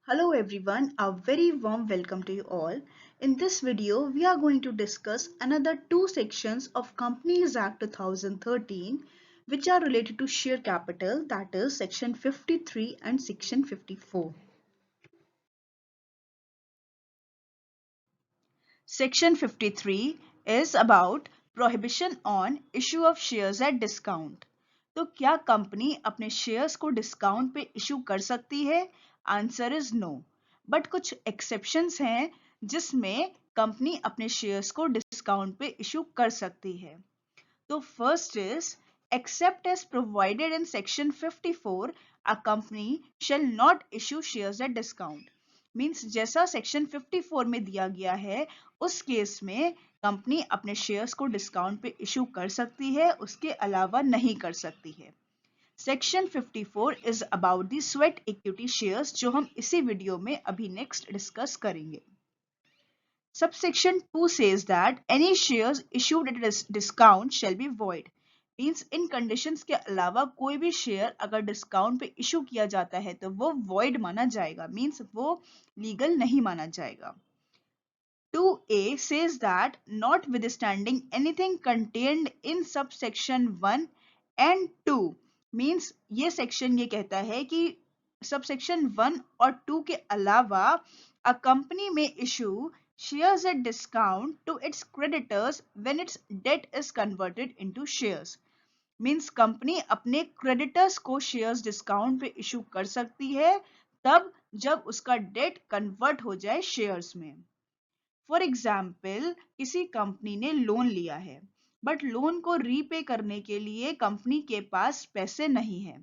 Hello everyone, a very warm welcome to you all. In this video, we are going to discuss another two sections of Companies Act 2013 which are related to share capital, that is section 53 and section 54. Section 53 is about prohibition on issue of shares at discount. तो क्या company अपने shares को discount पे issue कर सकती है? Answer is no, but कुछ exceptions हैं जिसमें कंपनी अपने शेयर्स को डिस्काउंट पे इशू कर सकती है. तो first is except as provided in section 54, a company shall not issue shares at discount. Means जैसा सेक्शन 54 में दिया गया है उस केस में कंपनी अपने शेयर्स को डिस्काउंट पे इशू कर सकती है, उसके अलावा नहीं कर सकती है. Section 54 is about the sweat equity shares जो हम इसी वीडियो में अभी नेक्स्ट डिस्कस करेंगे. Subsection 2 says that any shares issued at a discount shall be void. Means in conditions के अलावा कोई भी शेयर अगर डिस्काउंट पे इशू किया जाता है तो वो void माना जाएगा, मीन्स वो लीगल नहीं माना जाएगा. 2A says that notwithstanding anything contained in subsection 1 and 2 means ये section ये कहता है कि subsection 1 और 2 के अलावा a company may issue shares at discount to its creditors when its debt is converted into shares. Means company अपने creditors को शेयर्स डिस्काउंट पे इशू कर सकती है तब जब उसका डेट कन्वर्ट हो जाए शेयर्स में. फॉर एग्जाम्पल किसी कंपनी ने लोन लिया है बट लोन को रीपे करने के लिए कंपनी के पास पैसे नहीं है,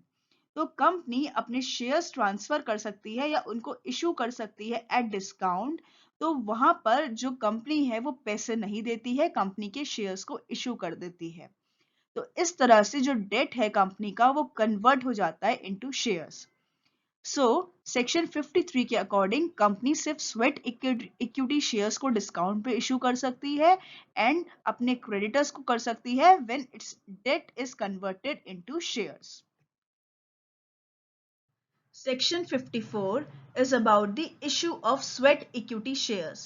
तो कंपनी अपने शेयर्स ट्रांसफर कर सकती है या उनको इशू कर सकती है एट डिस्काउंट. तो वहां पर जो कंपनी है वो पैसे नहीं देती है, कंपनी के शेयर्स को इशू कर देती है. तो इस तरह से जो डेट है कंपनी का वो कन्वर्ट हो जाता है इनटू शेयर्स. सो सेक्शन 53 के अकॉर्डिंग कंपनी सिर्फ स्वेट इक्विटी शेयर्स को डिस्काउंट पे इशू कर सकती है एंड अपने क्रेडिटर्स को कर सकती है when its debt is converted into shares. Section 54 is about the issue of sweat equity shares.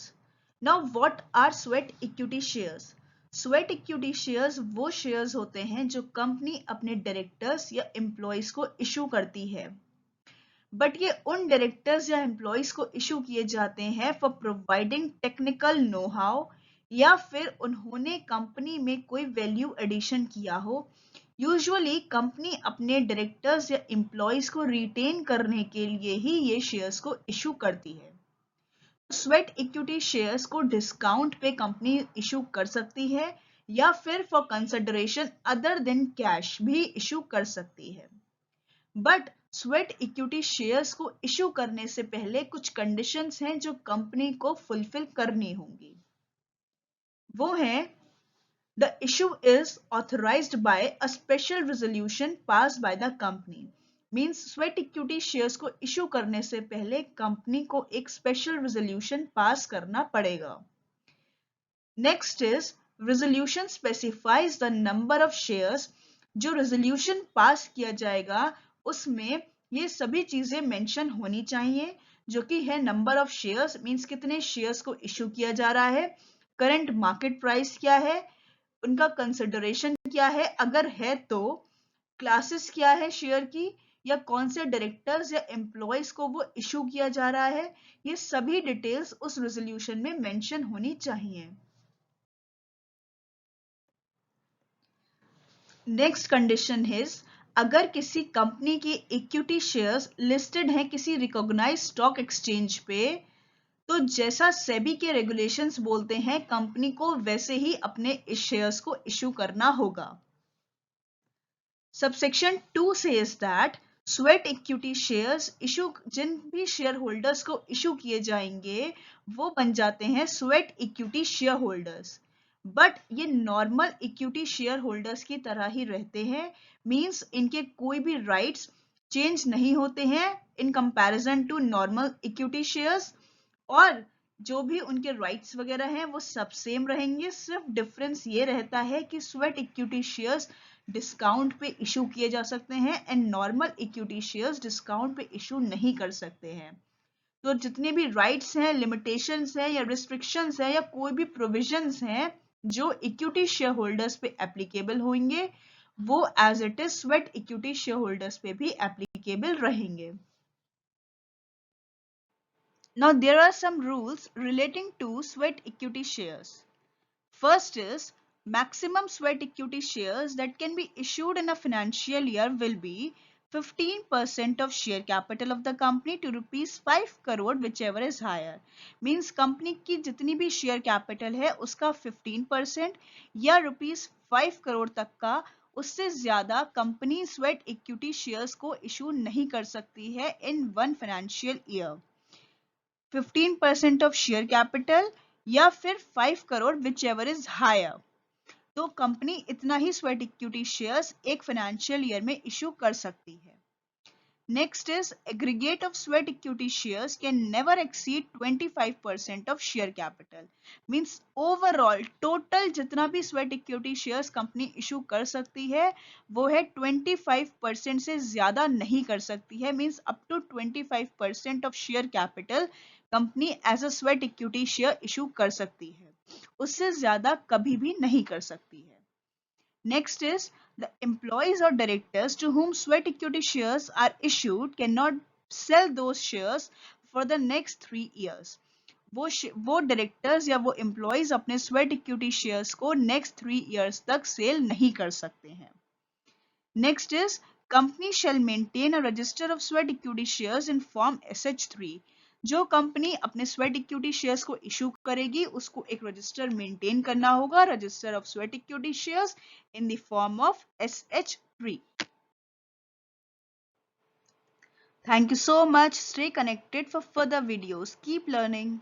Now what are sweat equity shares? Sweat equity shares वो शेयर्स होते हैं जो कंपनी अपने डायरेक्टर्स या एम्प्लॉयज को इशू करती है, बट ये उन डायरेक्टर्स या एम्प्लॉयज को इशू किए जाते हैं for providing technical know how या फिर उन्होंने कंपनी में कोई वैल्यू एडिशन किया हो. यूजुअली कंपनी अपने डायरेक्टर्स या एम्प्लॉयज को रिटेन करने के लिए ही ये शेयर्स को इशू करती है. स्वेट इक्विटी शेयर्स को डिस्काउंट पे कंपनी इशू कर सकती है या फिर for consideration other than cash भी इशू कर सकती है. बट स्वेट इक्विटी शेयर्स को इशू करने से पहले कुछ कंडीशंस हैं जो कंपनी को फुलफिल करनी होंगी. वो हैं the issue is authorized by a special resolution passed by the company. Means sweat equity shares को इशू करने से पहले कंपनी को एक स्पेशल रेजोल्यूशन पास करना पड़ेगा. Next is resolution specifies the number of shares. जो रेजोल्यूशन पास किया जाएगा उसमें ये सभी चीजें मेंशन होनी चाहिए जो कि है नंबर ऑफ शेयर्स मींस कितने शेयर्स को इशू किया जा रहा है, करंट मार्केट प्राइस क्या है, उनका कंसिडरेशन क्या है अगर है तो, क्लासेस क्या है शेयर की या कौन से डायरेक्टर्स या एम्प्लॉयज को वो इशू किया जा रहा है, ये सभी डिटेल्स उस रेजोल्यूशन में मेंशन होनी चाहिए. नेक्स्ट कंडीशन है अगर किसी कंपनी के इक्विटी शेयर्स लिस्टेड हैं किसी रिकॉग्नाइज्ड स्टॉक एक्सचेंज पे, तो जैसा सेबी के रेगुलेशंस बोलते हैं कंपनी को वैसे ही अपने शेयर्स को इशू करना होगा. Subsection 2 says that sweat equity shares issue जिन भी शेयर होल्डर्स को इशू किए जाएंगे वो बन जाते हैं sweat equity share holders. But ये नॉर्मल इक्विटी शेयर होल्डर्स की तरह ही रहते हैं, मींस इनके कोई भी राइट्स चेंज नहीं होते हैं in comparison to normal equity shares, और जो भी उनके राइट्स वगैरह हैं वो सब सेम रहेंगे. सिर्फ डिफरेंस ये रहता है कि स्वेट इक्विटी शेयर्स डिस्काउंट पे इशू किए जा सकते हैं and normal equity shares discount पे इशू नहीं कर सकते हैं. तो जितने भी राइट्स हैं, लिमिटेशंस हैं या रिस्ट्रिक्शंस हैं या कोई भी प्रोविजंस हैं जो इक्विटी शेयर होल्डर्स पे एप्लीकेबल होंगे, वो as it is sweat equity shareholders पे भी एप्लीकेबल रहेंगे. Now there are some rules relating to sweat equity shares. First is maximum sweat equity shares that can be issued in a financial year will be 15% of share capital of the company to rupees 5 crore whichever is higher. Means company की जितनी भी share capital है उसका 15% या rupees 5 crore तक का, उससे ज्यादा कंपनी स्वेट इक्विटी शेयर्स को इशू नहीं कर सकती है in one financial year. 15% of share capital या फिर 5 crore whichever is higher. तो कंपनी इतना ही स्वेट इक्विटी शेयर्स एक फाइनेंशियल ईयर में इशू कर सकती है. Next is aggregate of sweat equity shares can never exceed 25% of share capital. Means overall total जितना भी sweat equity shares company issue कर सकती है वो है 25% से ज्यादा नहीं कर सकती है. Means up to 25% of share capital company as a sweat equity share issue कर सकती है, उससे ज्यादा कभी भी नहीं कर सकती है. Next is the employees or directors to whom sweat equity shares are issued cannot sell those shares for the next 3 years. वो डायरेक्टर्स या वो एम्प्लॉयज अपने स्वेट इक्विटी शेयर्स को नेक्स्ट 3 इयर्स तक सेल नहीं कर सकते हैं. Next is company shall maintain a register of sweat equity shares in form SH3. जो कंपनी अपने स्वेट इक्विटी शेयर्स को इशू करेगी उसको एक रजिस्टर मेंटेन करना होगा, register of sweat equity shares in the form of SH3. Thank you so much. Stay connected for further videos. Keep learning.